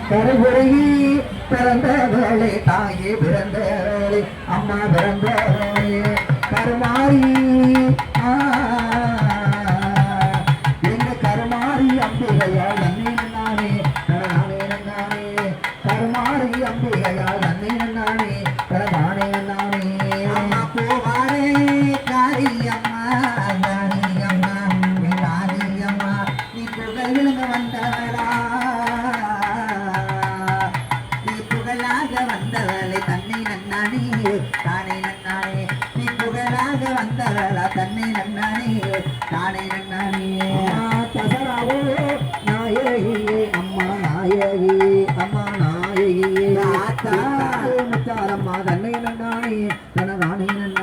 கருகுருகி பிறந்தவளே தாயே பிறந்தவளே அம்மா பிறந்தவளே கருமாரி எங்க கருமாரி அம்பிகையால் நன்னை நானே நானே நானே கருமாரி அம்பிகையால் நன்னை நானே நானே நானே அம்மா போவாரே காரி அம்மா காரி அம்மா காரி அம்மா நீ புகழ் விழுங்க வந்தவளா வந்தவளை தன்னை நன்னானே தானே நன்னானே நீ புகழாக வந்தவளா தன்னை நன்னானே தானே நன்னானே தசராவோ நாயகியே அம்மா நாயகியே அம்மா நாயகியே முச்சாரம்மா தன்னை நன்னானே தனதானே நன்னானே